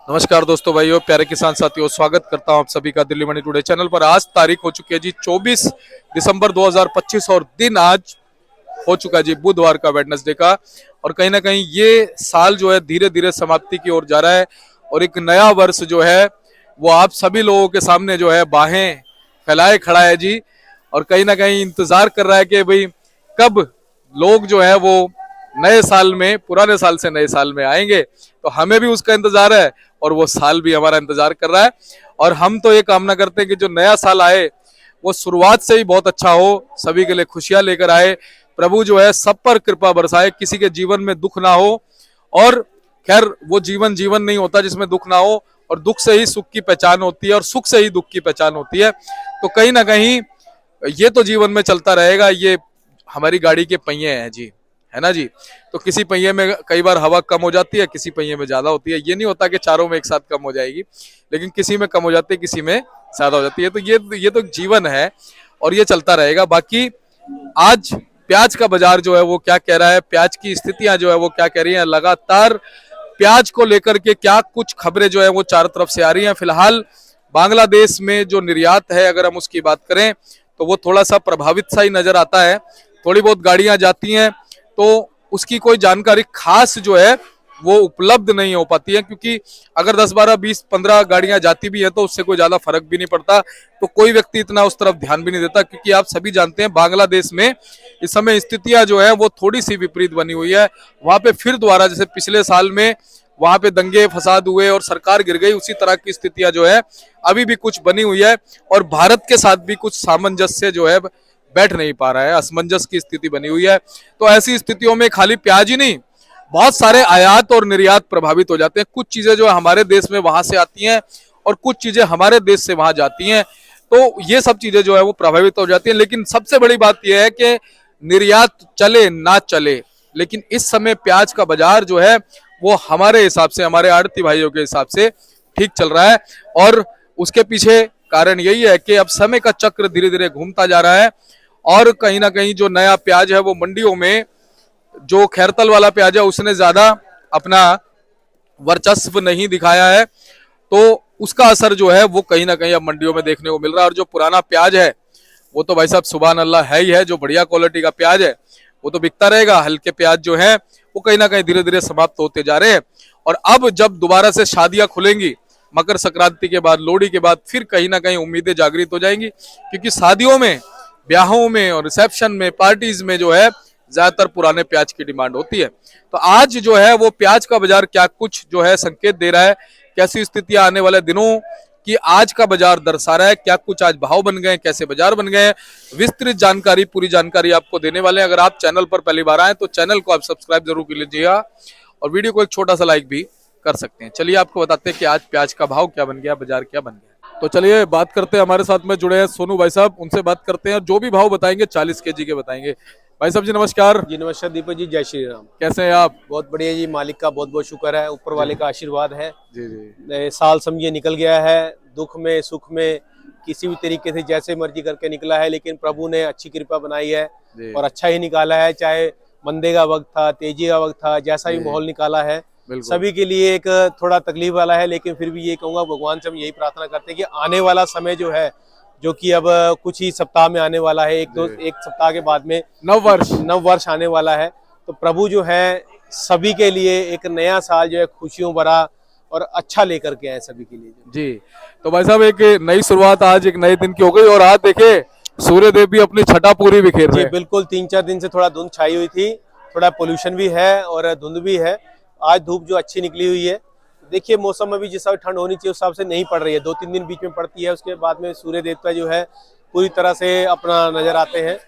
नमस्कार दोस्तों, भाइयों, प्यारे किसान साथियों, स्वागत करता हूं आप सभी का दिल्ली मनी टुडे चैनल पर। आज तारीख हो चुकी है जी 24 दिसंबर 2025 और दिन आज हो चुका है जी बुधवार का, वेडनेसडे का। और कहीं ना कहीं ये साल जो है धीरे धीरे समाप्ति की ओर जा रहा है और एक नया वर्ष जो है वो आप सभी लोगों के सामने जो है बाहें फैलाए खड़ा है जी। और कहीं ना कहीं इंतजार कर रहा है कि भाई कब लोग जो है वो नए साल में, पुराने साल से नए साल में आएंगे। तो हमें भी उसका इंतजार है और वो साल भी हमारा इंतजार कर रहा है। और हम तो ये कामना करते हैं कि जो नया साल आए वो शुरुआत से ही बहुत अच्छा हो, सभी के लिए खुशियां लेकर आए। प्रभु जो है सब पर कृपा बरसाए, किसी के जीवन में दुख ना हो। और खैर वो जीवन जीवन नहीं होता जिसमें दुख ना हो, और दुख से ही सुख की पहचान होती है और सुख से ही दुख की पहचान होती है। तो कहीं ना कहीं ये तो जीवन में चलता रहेगा, ये हमारी गाड़ी के पहिए हैं जी, है ना जी। तो किसी पहिए में कई बार हवा कम हो जाती है, किसी पहिए में ज्यादा होती है। ये नहीं होता कि चारों में एक साथ कम हो जाएगी, लेकिन किसी में कम हो जाती है, किसी में ज्यादा हो जाती है। तो ये तो जीवन है और ये चलता रहेगा। बाकी आज प्याज का बाजार जो है वो क्या कह रहा है, प्याज की स्थितियां जो है वो क्या कह रही हैं, लगातार प्याज को लेकर के क्या कुछ खबरें जो है वो चारों तरफ से आ रही हैं। फिलहाल बांग्लादेश में जो निर्यात है, अगर हम उसकी बात करें तो वो थोड़ा सा प्रभावित सा ही नजर आता है। थोड़ी बहुत गाड़ियां जाती हैं तो उसकी कोई जानकारी खास जो है वो उपलब्ध नहीं हो पाती है, क्योंकि अगर 10, 12, 20, 15 गाड़ियां जाती भी है तो उससे कोई ज्यादा फर्क भी नहीं पड़ता। तो कोई व्यक्ति इतना उस तरफ ध्यान भी नहीं देता, क्योंकि आप सभी जानते हैं बांग्लादेश में इस समय स्थितियां जो है वो थोड़ी सी विपरीत बनी हुई है। वहां पे फिर दोबारा जैसे पिछले साल में वहां पे दंगे फसाद हुए और सरकार गिर गई, उसी तरह की स्थितियां जो है अभी भी कुछ बनी हुई है। और भारत के साथ भी कुछ सामंजस्य जो है बैठ नहीं पा रहा है, असमंजस की स्थिति बनी हुई है। तो ऐसी स्थितियों में खाली प्याज ही नहीं, बहुत सारे आयात और निर्यात प्रभावित हो जाते हैं। कुछ चीजें जो हमारे देश में वहां से आती हैं और कुछ चीजें हमारे देश से वहां जाती हैं, तो ये सब चीजें जो है वो प्रभावित हो जाती हैं। लेकिन सबसे बड़ी बात यह है कि निर्यात चले ना चले, लेकिन इस समय प्याज का बाजार जो है वो हमारे हिसाब से, हमारे आड़ती भाइयों के हिसाब से ठीक चल रहा है। और उसके पीछे कारण यही है कि अब समय का चक्र धीरे धीरे घूमता जा रहा है और कहीं ना कहीं जो नया प्याज है वो मंडियों में, जो खैरतल वाला प्याज है उसने ज्यादा अपना वर्चस्व नहीं दिखाया है, तो उसका असर जो है वो कहीं ना कहीं अब मंडियों में देखने को मिल रहा है। और जो पुराना प्याज है वो तो भाई साहब सुभान अल्लाह है ही है, जो बढ़िया क्वालिटी का प्याज है वो तो बिकता रहेगा। हल्के प्याज जो है वो कहीं ना कहीं धीरे धीरे समाप्त होते जा रहे हैं। और अब जब दोबारा से शादियां खुलेंगी मकर संक्रांति के बाद, लोहड़ी के बाद, फिर कहीं ना कहीं उम्मीदें जागृत हो जाएंगी, क्योंकि शादियों में, ब्याहों में और रिसेप्शन में, पार्टीज में जो है ज्यादातर पुराने प्याज की डिमांड होती है। तो आज जो है वो प्याज का बाजार क्या कुछ जो है संकेत दे रहा है, कैसी स्थितियां आने वाले दिनों कि आज का बाजार दर्शा रहा है, क्या कुछ आज भाव बन गए, कैसे बाजार बन गए, विस्तृत जानकारी, पूरी जानकारी आपको देने वाले हैं। अगर आप चैनल पर पहली बार आए तो चैनल को आप सब्सक्राइब जरूर कर लीजिएगा और वीडियो को एक छोटा सा लाइक भी कर सकते हैं। चलिए आपको बताते हैं कि आज प्याज का भाव क्या बन गया, बाजार क्या बन गया। तो चलिए बात करते हैं, हमारे साथ में जुड़े हैं सोनू भाई साहब, उनसे बात करते हैं। जो भी भाव बताएंगे 40 केजी के बताएंगे। भाई साहब जी नमस्कार। जी नमस्कार दीपक जी, जय श्री राम। कैसे हैं आप? बहुत बढ़िया जी, मालिक का बहुत बहुत शुक्र है, ऊपर वाले का आशीर्वाद है। जी जी नए साल समझिए निकल गया है, दुख में सुख में किसी भी तरीके से जैसे मर्जी करके निकला है, लेकिन प्रभु ने अच्छी कृपा बनाई है और अच्छा ही निकाला है। चाहे मंदे का वक्त था, तेजी का वक्त था, जैसा भी माहौल निकाला है सभी के लिए एक थोड़ा तकलीफ वाला है। लेकिन फिर भी ये कहूँगा, भगवान से हम यही प्रार्थना करते हैं कि आने वाला समय जो है, जो कि अब कुछ ही सप्ताह में आने वाला है, एक सप्ताह के बाद में नव वर्ष आने वाला है, तो प्रभु जो है सभी के लिए एक नया साल जो है खुशियों भरा और अच्छा लेकर के आए सभी के लिए जी। तो भाई साहब एक नई शुरुआत आज एक नए दिन की हो गई और आज देखिए सूर्य देव भी अपनी छठा पूरी बिखेर रहे हैं। बिल्कुल, 3-4 दिन से थोड़ा धुंध छाई हुई थी, थोड़ा पोल्यूशन भी है और धुंध भी है। आज धूप जो अच्छी निकली हुई है, देखिए मौसम में भी जिस हिसाब ठंड होनी चाहिए उस हिसाब से नहीं पड़ रही है। 2-3 दिन बीच में पड़ती है, उसके बाद में सूर्य देवता जो है पूरी तरह से अपना नजर आते हैं।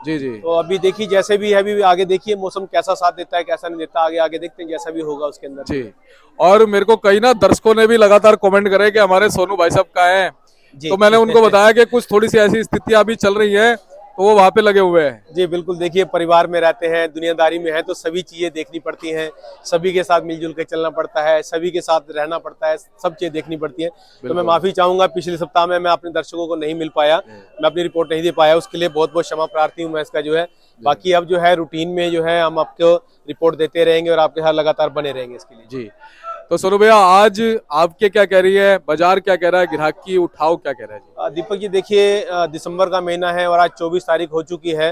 जी जी। तो अभी देखिए जैसे भी है, अभी आगे देखिए मौसम कैसा साथ देता है कैसा नहीं देता, आगे आगे देखते हैं जैसा भी होगा उसके अंदर। जी। और मेरे को कई ना दर्शकों ने भी लगातार कमेंट करे कि हमारे सोनू भाई साहब कहाँ हैं, तो मैंने उनको बताया कि कुछ थोड़ी सी ऐसी स्थितियां अभी चल रही है तो वो वहां पे लगे हुए हैं। जी बिल्कुल, देखिए परिवार में रहते हैं, दुनियादारी में है, तो सभी चीजें देखनी पड़ती हैं, सभी के साथ मिलजुल के चलना पड़ता है, सभी के साथ रहना पड़ता है, सब चीजें देखनी पड़ती है। तो मैं माफी चाहूंगा, पिछले सप्ताह में मैं अपने दर्शकों को नहीं मिल पाया, मैं अपनी रिपोर्ट नहीं दे पाया, उसके लिए बहुत बहुत क्षमा प्रार्थी हूँ मैं इसका जो है। बाकी अब जो है रूटीन में जो है हम आपको रिपोर्ट देते रहेंगे और आपके साथ लगातार बने रहेंगे इसके लिए। जी। तो सोनू भैया आज आपके क्या कह रही है, बाजार क्या कह रहा है, ग्राहक की उठाव क्या कह रहा है जी? दीपक जी देखिए, दिसंबर का महीना है और आज 24 तारीख हो चुकी है।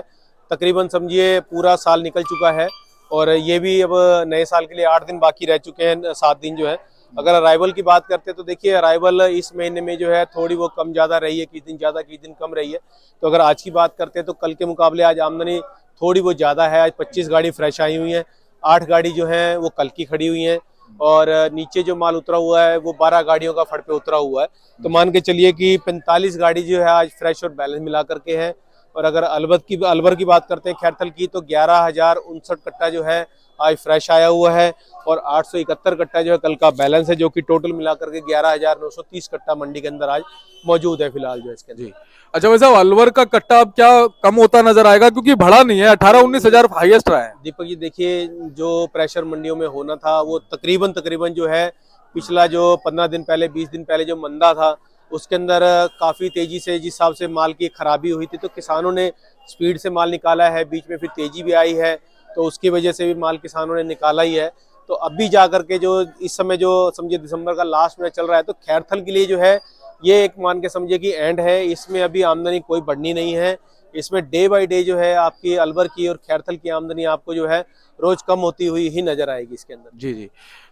तकरीबन समझिए पूरा साल निकल चुका है और ये भी अब नए साल के लिए 8 दिन बाकी रह चुके हैं, 7 दिन जो है। अगर अराइवल की बात करते हैं तो देखिए अराइवल इस महीने में जो है थोड़ी वो कम ज़्यादा रही है, किस दिन ज़्यादा किस दिन कम रही है। तो अगर आज की बात करते हैं तो कल के मुकाबले आज आमदनी थोड़ी वो ज़्यादा है। आज 25 गाड़ी फ्रेश आई हुई हैं, 8 गाड़ी जो है वो कल की खड़ी हुई हैं और नीचे जो माल उतरा हुआ है वो 12 गाड़ियों का फड़ पे उतरा हुआ है। तो मान के चलिए कि 45 गाड़ी जो है आज फ्रेश और बैलेंस मिला करके है। और अगर अलवर की बात करते हैं खैरथल की, तो 11,059 कट्टा जो है आज फ्रेश आया हुआ है और 871 कट्टा जो है कल का बैलेंस है, जो कि टोटल मिला करके 11,930 कट्टा मंडी के अंदर आज मौजूद है फिलहाल जो है इसके अंदर। अच्छा वैसे अलवर का कट्टा अब क्या कम होता नजर आएगा, क्योंकि बढ़ा नहीं है, 18-19 हजार हाईएस्ट रहा है। दीपक जी देखिए, जो प्रेशर मंडियों में होना था वो तकरीबन जो है पिछला जो 15 दिन पहले 20 दिन पहले जो मंदा था उसके अंदर काफ़ी तेज़ी से जिस हिसाब से माल की खराबी हुई थी तो किसानों ने स्पीड से माल निकाला है। बीच में फिर तेज़ी भी आई है तो उसकी वजह से भी माल किसानों ने निकाला ही है। तो अभी जा करके जो इस समय जो समझिए दिसंबर का लास्ट में चल रहा है तो खैरथल के लिए जो है ये एक मान के समझिए कि एंड है। इसमें अभी आमदनी कोई बढ़नी नहीं है। इसमें डे बाय डे जो है आपकी अलवर की और खैरथल की आमदनी आपको जो है रोज कम होती हुई ही नजर आएगी इसके अंदर। जी जी।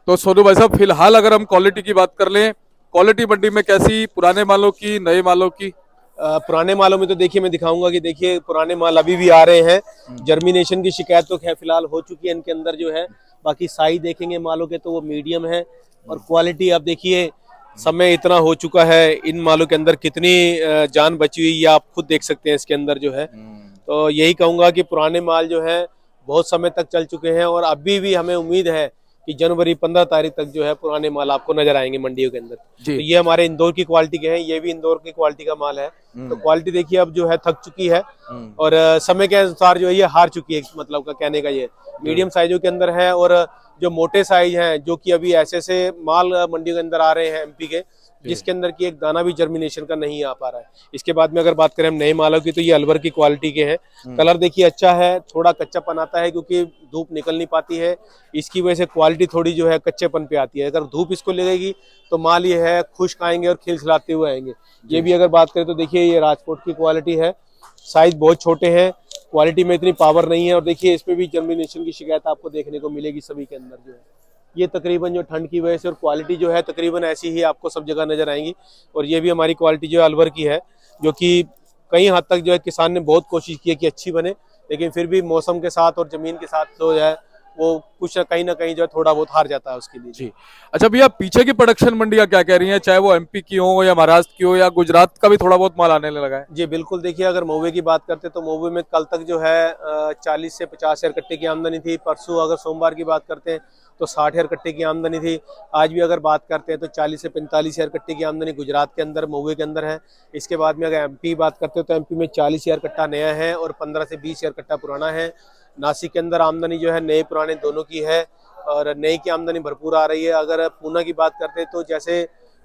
तो सोनू भाई साहब फिलहाल अगर हम क्वालिटी की बात कर लें, क्वालिटी मंडी में कैसी, पुराने मालों की, नए मालों की? पुराने मालों में तो देखिए मैं दिखाऊंगा कि देखिए पुराने माल अभी भी आ रहे हैं। जर्मिनेशन की शिकायत तो खैर फिलहाल हो चुकी है इनके अंदर जो है। बाकी साइज देखेंगे मालों के तो वो मीडियम है और क्वालिटी आप देखिए समय इतना हो चुका है इन मालों के अंदर कितनी जान बची हुई ये आप खुद देख सकते हैं इसके अंदर जो है। तो यही कहूंगा कि पुराने माल जो है बहुत समय तक चल चुके हैं और अभी भी हमें उम्मीद है कि जनवरी 15 तारीख तक जो है पुराने माल आपको नजर आएंगे मंडियों के अंदर। तो ये हमारे इंदौर की क्वालिटी के हैं, ये भी इंदौर की क्वालिटी का माल है। तो क्वालिटी देखिए अब जो है थक चुकी है और समय के अनुसार जो है ये हार चुकी है, मतलब का कहने का ये मीडियम साइजों के अंदर है। और जो मोटे साइज हैं जो कि अभी ऐसे माल मंडियों के अंदर आ रहे हैं एमपी के, जिसके अंदर की एक दाना भी जर्मिनेशन का नहीं आ पा रहा है। इसके बाद में अगर बात करें हम नए मालों की तो ये अलवर की क्वालिटी के हैं। कलर देखिए अच्छा है, थोड़ा कच्चापन आता है क्योंकि धूप निकल नहीं पाती है, इसकी वजह से क्वालिटी थोड़ी जो है कच्चेपन पे आती है। अगर धूप इसको लगेगी तो माल ये है खुश्क आएंगे और खिलखिलाते हुए आएंगे। ये भी अगर बात करें तो देखिए ये राजकोट की क्वालिटी है, साइज बहुत छोटे हैं, क्वालिटी में इतनी पावर नहीं है। और देखिए इसमें भी जर्मिनेशन की शिकायत आपको देखने को मिलेगी सभी के अंदर जो है। ये तकरीबन जो ठंड की वजह से और क्वालिटी जो है तकरीबन ऐसी ही आपको सब जगह नजर आएंगी। और ये भी हमारी क्वालिटी जो है अलवर की है, जो कि कई हद तक जो है किसान ने बहुत कोशिश की है कि अच्छी बने, लेकिन फिर भी मौसम के साथ और जमीन के साथ जो है वो कुछ कहीं ना कहीं जो है थोड़ा बहुत हार जाता है उसके लिए जी। अच्छा भैया पीछे की प्रोडक्शन मंडियां क्या कह रही हैं, चाहे वो एमपी की हो या महाराष्ट्र की हो या गुजरात का भी थोड़ा बहुत माल आने लगा है? जी बिल्कुल, देखिए अगर महुए की बात करते तो महुए में कल तक जो है 40 से 50 हजार कट्टे की आमदनी थी। परसों अगर सोमवार की बात करते हैं तो 60 हजार कट्टे की आमदनी थी। आज भी अगर बात करते हैं तो 40 से 45 हजार कट्टे की आमदनी गुजरात के अंदर महुए के अंदर है। इसके बाद में अगर एमपी की बात करते हो तो एमपी में 40 हजार कट्टा नया है और 15 से 20 हजार कट्टा पुराना है। नासिक के अंदर आमदनी जो है नए पुराने दोनों की है और नई की आमदनी भरपूर आ रही है। अगर पूना की बात करते हैं तो जैसे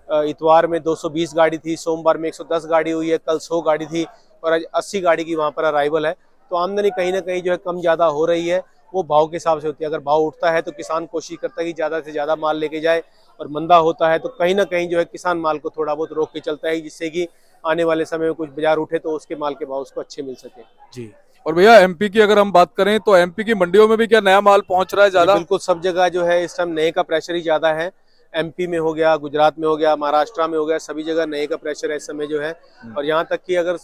इतवार में 220 गाड़ी थी, सोमवार में 110 गाड़ी हुई है, कल 100 गाड़ी थी और आज 80 गाड़ी की वहाँ पर अराइवल है। तो आमदनी कहीं ना कहीं जो है कम ज़्यादा हो रही है, वो भाव के हिसाब से होती है। अगर भाव उठता है तो किसान कोशिश करता है कि ज़्यादा से ज़्यादा माल लेके जाए और मंदा होता है तो कहीं ना कहीं जो है किसान माल को थोड़ा बहुत रोक के चलता है, जिससे कि आने वाले समय में कुछ बाजार उठे तो उसके माल के भाव उसको अच्छे मिल सके। जी। और भैया एमपी की अगर हम बात करें तो एमपी की मंडियों में भी क्या नया माल पहुंच रहा है ज्यादा? बिल्कुल, सब जगह जो है इस टाइम नए का प्रेशर ही ज्यादा है। एमपी में हो गया, गुजरात में हो गया, महाराष्ट्र में हो गया, सभी जगह नए का प्रेशर है इस समय जो है। और यहाँ तक कि अगर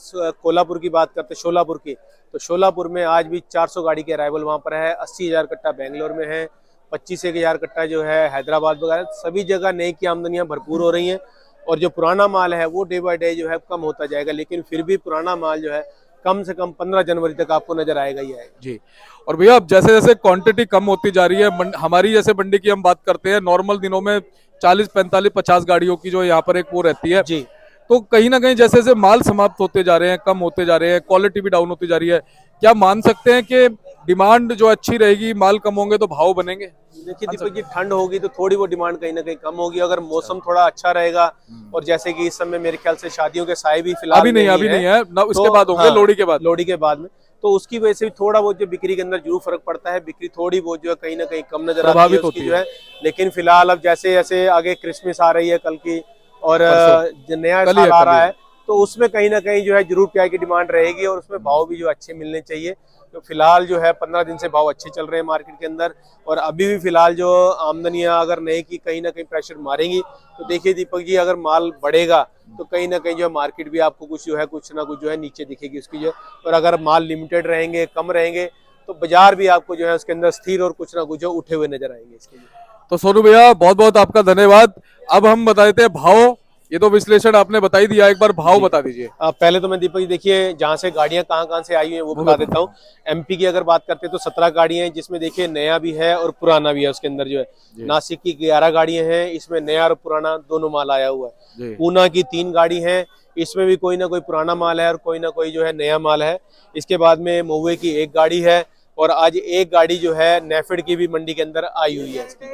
कोल्हापुर की बात करते शोलापुर की, तो शोलापुर में आज भी 400 गाड़ी के अराइवल वहाँ पर है। 80 हजार कट्टा बेंगलोर में है, 25 हजार कट्टा जो है हैदराबाद वगैरह, सभी जगह नए की आमदनियाँ भरपूर हो रही हैं। और जो पुराना माल है वो डे बाय डे जो है कम होता जाएगा, लेकिन फिर भी पुराना माल जो है कम से कम 15 जनवरी तक आपको नजर आएगा ही आएगा। जी। और भैया अब जैसे जैसे क्वांटिटी कम होती जा रही है, हमारी जैसे मंडी की हम बात करते हैं, नॉर्मल दिनों में 40, 45, 50 गाड़ियों की जो यहाँ पर एक वो रहती है जी। तो कहीं ना कहीं जैसे जैसे माल समाप्त होते जा रहे हैं, कम होते जा रहे हैं, क्वालिटी भी डाउन होती जा रही है, क्या मान सकते हैं कि डिमांड जो अच्छी रहेगी, माल कम होंगे तो भाव बनेंगे? देखिए दीपक जी, ठंड होगी तो थोड़ी वो डिमांड कहीं ना कहीं कम होगी। अगर मौसम थोड़ा अच्छा रहेगा और जैसे कि इस समय मेरे ख्याल से शादियों के साए भी फिलहाल अभी नहीं है ना, तो उसके बाद होंगे, लोहड़ी के बाद। लोहड़ी के बाद में तो उसकी वजह से भी थोड़ा बहुत जो बिक्री के अंदर जरूर फर्क पड़ता है। बिक्री थोड़ी बहुत जो है कहीं ना कहीं कम नजर आती है प्रभावित उसकी होती जो है। लेकिन फिलहाल अब जैसे जैसे आगे क्रिसमस आ रही है कल की, और परसों जो नया कल ही साल आ कल रहा ही है, तो उसमें कहीं ना कहीं जो है जरूर प्याज की डिमांड रहेगी, और उसमें भाव भी जो अच्छे मिलने चाहिए। तो फिलहाल जो है 15 दिन से भाव अच्छे चल रहे हैं मार्केट के अंदर, और अभी भी फिलहाल जो आमदनियां अगर नहीं की कहीं ना कहीं प्रेशर मारेंगी, तो देखिए दीपक जी, अगर माल बढ़ेगा तो कहीं ना कहीं जो है मार्केट भी आपको कुछ जो है कुछ ना कुछ जो है नीचे दिखेगी उसकी जो, और अगर माल लिमिटेड रहेंगे, कम रहेंगे, तो बाजार भी आपको जो है उसके अंदर स्थिर और कुछ ना कुछ जो उठे हुए नजर आएंगे इसके लिए। तो सोनू भैया बहुत बहुत आपका धन्यवाद। अब हम बता देते हैं भाव, ये तो विश्लेषण आपने बता ही दिया, एक बार भाव जी। बता दीजिए। पहले तो मैं दीपक जी देखिए जहाँ से गाड़ियाँ कहाँ कहाँ से आई हुई हैं वो वो बता बता देता हूँ। एमपी की अगर बात करते हैं तो 17 गाड़ियाँ हैं, जिसमें देखिए नया भी है और पुराना भी है उसके अंदर जो है। जी नासिक की 11 गाड़ियाँ हैं, इसमें नया और पुराना दोनों माल आया हुआ है। जी पूना की 3 गाड़ी है, इसमें भी कोई ना कोई पुराना माल है और कोई ना कोई जो है नया माल है। इसके बाद में महुए की 1 गाड़ी है, और आज 1 गाड़ी जो है नेफेड की भी मंडी के अंदर आई हुई है इसकी।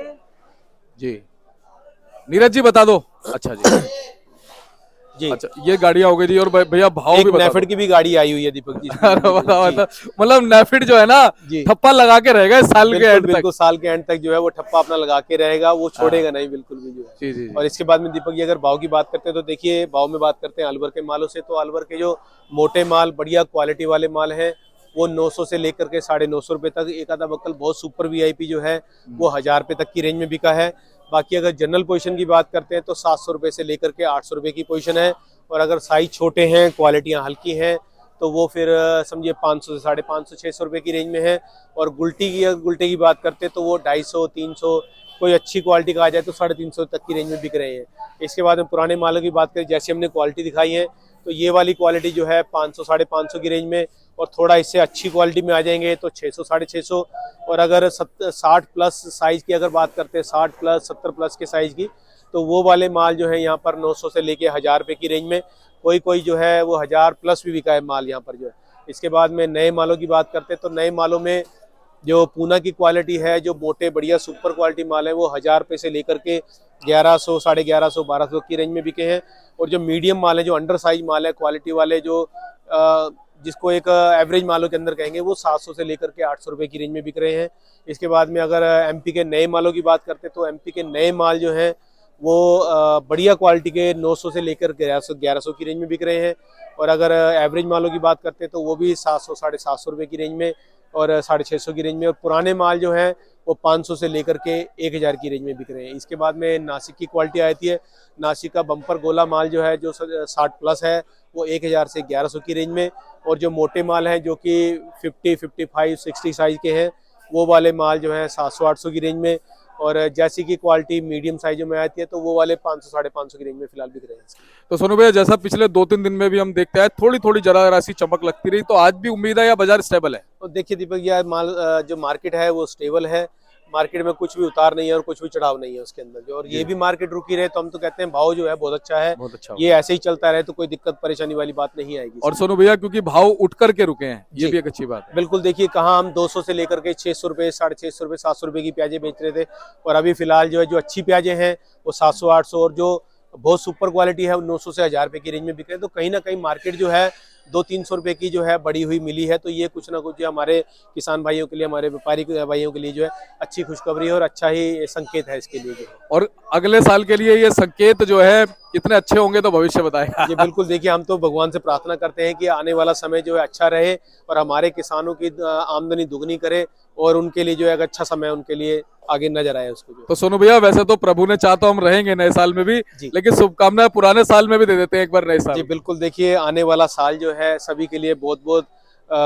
जी नीरज जी बता दो। अच्छा जी, जी। अच्छा ये गाड़ियां हो गई जी, और भैया भाव एक भी बता नेफेड दो। की भी गाड़ी आई हुई है दीपक जी इसकी अरे मंडी में। बताओ जी बताओ। मतलब नेफिड जो है ना, जी, ठप्पा लगा के रहेगा इस साल के बिल्कुल एंड तक। बिल्कुल साल के एंड तक जो है वो ठप्पा अपना लगा के रहेगा, वो छोड़ेगा नहीं बिल्कुल भी जो है। जी जी जी और इसके बाद में दीपक जी अगर भाव की बात करते हैं तो देखिए भाव में बात करते हैं अलवर के मालों से, तो अलवर के जो मोटे माल बढ़िया क्वालिटी वाले माल हैं वो 900 से लेकर के 950 रुपए तक, एक आधा बक्कल बहुत सुपर वीआईपी जो है वो 1000 रुपए तक की रेंज में बिका है। बाकी अगर जनरल पोजीशन की बात करते हैं तो 700 रुपए से लेकर के 800 रुपए की पोजीशन है, और अगर साइज छोटे हैं, क्वालिटियां हल्की हैं, तो वो फिर समझिए 500 से 550 600 रुपए की रेंज में है। और गुल्टी की बात करते हैं तो वो 250 300, कोई अच्छी क्वालिटी का आ जाए तो 350 तक की रेंज में बिक रहे हैं। इसके बाद में पुराने मालों की बात करें, जैसे हमने क्वालिटी दिखाई है, तो ये वाली क्वालिटी जो है 500 550 की रेंज में, और थोड़ा इससे अच्छी क्वालिटी में आ जाएंगे तो 600 650। और अगर 60 प्लस साइज की अगर बात करते हैं, 60 प्लस 70 प्लस के साइज की, तो वो वाले माल जो है यहाँ पर 900 से लेके 1000 रुपए की रेंज में, कोई कोई जो है वो 1000 प्लस भी बिका है माल यहाँ पर जो है। इसके बाद में नए मालों की बात करते हैं तो नए मालों में जो पूना की क्वालिटी है, जो मोटे बढ़िया सुपर क्वालिटी माल है, वो 1000 रुपए से लेकर के 1100 1150 1200 की रेंज में बिके हैं। और जो मीडियम माल है, जो अंडर साइज माल है, क्वालिटी वाले जो जिसको एक एवरेज मालों के अंदर कहेंगे, वो 700 से लेकर के 800 रुपए की रेंज में बिक रहे हैं। इसके बाद में अगर एमपी के नए मालों की बात करते हैं तो एमपी के नए माल जो हैं वो बढ़िया क्वालिटी के 900 से लेकर 1100 की रेंज में बिक रहे हैं। और अगर एवरेज मालों की बात करते हैं तो वो भी 700 750 रुपए की रेंज में और 650 की रेंज में। और पुराने माल जो है वो 500 से लेकर के 1000 की रेंज में बिक रहे हैं। इसके बाद में नासिक की क्वालिटी आती है। नासिक का बम्पर गोला माल जो है, जो 60 प्लस है, वो 1000 से 1100 की रेंज में। और जो मोटे माल हैं जो कि 50 55 60 साइज के हैं, वो वाले माल जो है 700 800 की रेंज में। और जैसी की क्वालिटी मीडियम साइजों में आती है तो वो वाले 500 550 की रेंज में फिलहाल बिक रहे हैं। तो सोनू भैया, जैसा पिछले 2-3 दिन में भी हम देखते हैं थोड़ी थोड़ी जरा सी चमक लगती रही, तो आज भी उम्मीद है या बाजार स्टेबल है? तो देखिए दीपक यार, माल जो मार्केट है वो स्टेबल है। मार्केट में कुछ भी उतार नहीं है और कुछ भी चढ़ाव नहीं है उसके अंदर जो, और ये भी मार्केट रुकी रहे तो हम तो कहते हैं भाव जो है बहुत अच्छा है। बहुत अच्छा। ये ऐसे ही चलता रहे तो कोई दिक्कत परेशानी वाली बात नहीं आएगी। और सोनू भैया, क्योंकि भाव उठ करके रुके हैं, ये जी। भी एक अच्छी बात है। बिल्कुल, देखिए कहाँ हम 200 से लेकर के 600 रुपए 650 रुपए 700 रुपए की प्याजें बेच रहे थे, और अभी फिलहाल जो है जो अच्छी प्याजें हैं वो 700 800, और जो बहुत सुपर क्वालिटी है वो 900 से 1000 रुपए की रेंज में बिक रहे हैं। तो कहीं ना कहीं मार्केट जो है 200-300 रुपए की जो है बढ़ी हुई मिली है। तो ये कुछ ना कुछ जो हमारे किसान भाइयों के लिए, हमारे व्यापारी भाइयों के लिए जो है अच्छी खुशखबरी है और अच्छा ही संकेत है इसके लिए जो है। और अगले साल के लिए ये संकेत जो है कितने अच्छे होंगे तो भविष्य बताएगा। जी बिल्कुल, देखिए हम तो भगवान से प्रार्थना करते हैं कि आने वाला समय जो है अच्छा रहे और हमारे किसानों की आमदनी दुगनी करे, और उनके लिए जो है एक अच्छा समय उनके लिए आगे नजर आए उसको जो। तो सोनू भैया, वैसे तो प्रभु ने चाहा तो हम रहेंगे नए साल में भी, लेकिन शुभकामनाएं पुराने साल में भी दे देते हैं एक बार नए साल। जी बिल्कुल, देखिए आने वाला साल जो है सभी के लिए बहुत बहुत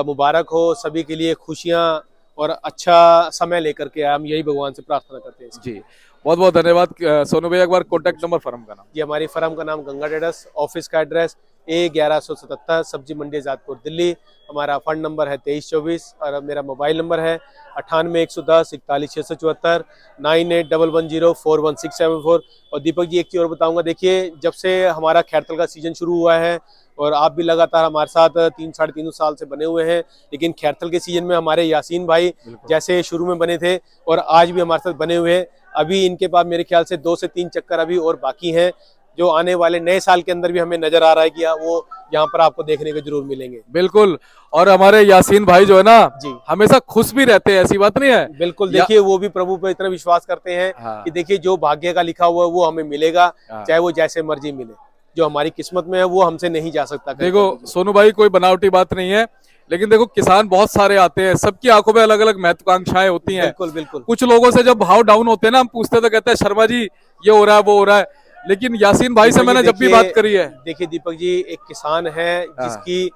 मुबारक हो, सभी के लिए खुशियां और अच्छा समय लेकर के हम यही भगवान से प्रार्थना करते हैं। जी बहुत बहुत धन्यवाद सोनू भैया। एक बार कॉन्टैक्ट नंबर, फर्म का नाम? जी, हमारी फर्म का नाम गंगा ट्रेडर्स, ऑफिस का एड्रेस A 1177 सब्जी मंडी जादपुर दिल्ली। हमारा फंड नंबर है 2324, और मेरा मोबाइल नंबर है 98 110 41 674 9811041674। और दीपक जी एक चीज़ और बताऊंगा, देखिए जब से हमारा खैरतल का सीजन शुरू हुआ है, और आप भी लगातार हमारे साथ 3 साढ़े 3 साल से बने हुए हैं, लेकिन खैरतल के सीजन में हमारे यासीन भाई जैसे शुरू में बने थे और आज भी हमारे साथ बने हुए हैं। अभी इनके पास मेरे ख्याल से 2 से 3 चक्कर अभी और बाकी हैं। जो आने वाले नए साल के अंदर भी हमें नजर आ रहा है कि वो यहाँ पर आपको देखने को जरूर मिलेंगे। बिल्कुल। और हमारे यासीन भाई जो है ना जी हमेशा खुश भी रहते हैं, ऐसी बात नहीं है। बिल्कुल, देखिए वो भी प्रभु पे इतना विश्वास करते हैं हाँ। कि देखिए जो भाग्य का लिखा हुआ है वो हमें मिलेगा, हाँ। चाहे वो जैसे मर्जी मिले। जो हमारी किस्मत में है वो हमसे नहीं जा सकता। देखो सोनू भाई, कोई बनावटी बात नहीं है, लेकिन देखो किसान बहुत सारे आते हैं, सबकी आंखों में अलग अलग महत्वाकांक्षाएं होती हैं। बिल्कुल बिल्कुल। कुछ लोगों से जब भाव डाउन होते हैं ना, हम पूछते तो कहते हैं शर्मा जी ये हो रहा है वो हो रहा है, लेकिन यासीन भाई से मैंने जब भी बात करी है, देखिए दीपक जी, एक किसान है जिसकी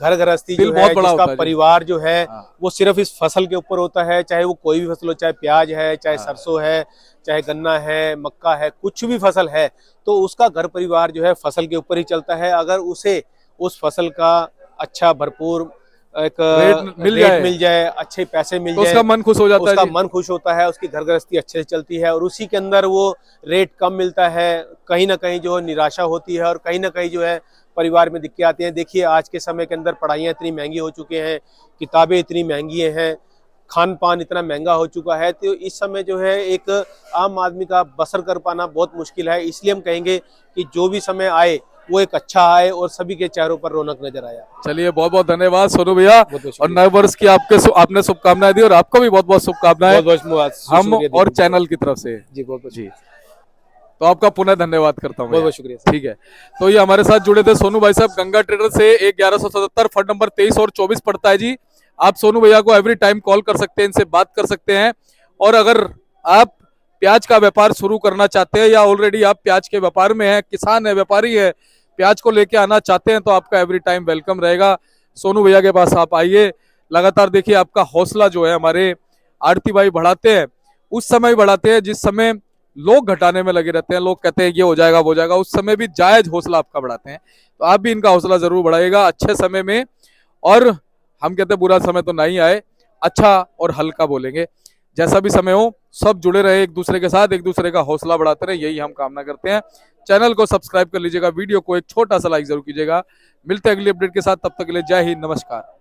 घर गृहस्थी दिल जो बहुत है, बड़ा जिसका होता है जी। परिवार जो है हाँ। वो सिर्फ इस फसल के ऊपर होता है, चाहे वो कोई भी फसल हो, चाहे प्याज है, चाहे सरसों है, चाहे गन्ना है, मक्का है, कुछ भी फसल है, तो उसका घर परिवार जो है फसल के ऊपर ही चलता है। अगर उसे उस फसल का अच्छा भरपूर एक रेट मिल जाए, अच्छे पैसे मिल तो जाए, उसका मन खुश हो जाता है उसका जी। मन खुश होता है, उसकी घर गृहस्थी अच्छे से चलती है। और उसी के अंदर वो रेट कम मिलता है, कहीं ना कहीं जो निराशा होती है और कहीं ना कहीं जो है परिवार में दिक्कतें आती हैं। देखिए आज के समय के अंदर पढ़ाइयाँ इतनी महंगी हो चुकी हैं, किताबें इतनी महंगी हैं, खान पान इतना महंगा हो चुका है, तो इस समय जो है एक आम आदमी का बसर कर पाना बहुत मुश्किल है। इसलिए हम कहेंगे कि जो भी समय आए वो एक अच्छा आए और सभी के चेहरों पर रौनक नजर आया। चलिए बहुत बहुत धन्यवाद सोनू भैया, बहुत और नए वर्ष की आपने शुभकामनाएं दी, और आपको भी बहुत बहुत शुभकामनाएं हम और चैनल की तरफ से जी। बहुत जी। तो आपका पुनः धन्यवाद करता हूँ। बहुत बहुत शुक्रिया। ठीक है, तो ये हमारे साथ जुड़े थे सोनू भाई साहब गंगा ट्रेडर से। 1177 फंड नंबर 23 और 24 पड़ता है जी। आप सोनू भैया को एवरी टाइम कॉल कर सकते हैं, इनसे बात कर सकते हैं। और अगर आप प्याज का व्यापार शुरू करना चाहते हैं या ऑलरेडी आप प्याज के व्यापार में हैं, किसान है, व्यापारी है, प्याज को लेके आना चाहते हैं, तो आपका एवरी टाइम वेलकम रहेगा। सोनू भैया के पास आप आइए। लगातार देखिए आपका हौसला जो है हमारे आरती भाई बढ़ाते हैं, उस समय बढ़ाते हैं जिस समय लोग घटाने में लगे रहते हैं, लोग कहते हैं ये हो जाएगा वो हो जाएगा, उस समय भी जायज हौसला आपका बढ़ाते हैं। तो आप भी इनका हौसला जरूर बढ़ाइएगा अच्छे समय में। और हम कहते हैं बुरा समय तो नहीं आए, अच्छा और हल्का बोलेंगे। जैसा भी समय हो सब जुड़े रहे एक दूसरे के साथ, एक दूसरे का हौसला बढ़ाते रहे, यही हम कामना करते हैं। चैनल को सब्सक्राइब कर लीजिएगा, वीडियो को एक छोटा सा लाइक जरूर कीजिएगा। मिलते हैं अगली अपडेट के साथ, तब तक के लिए जय हिंद, नमस्कार।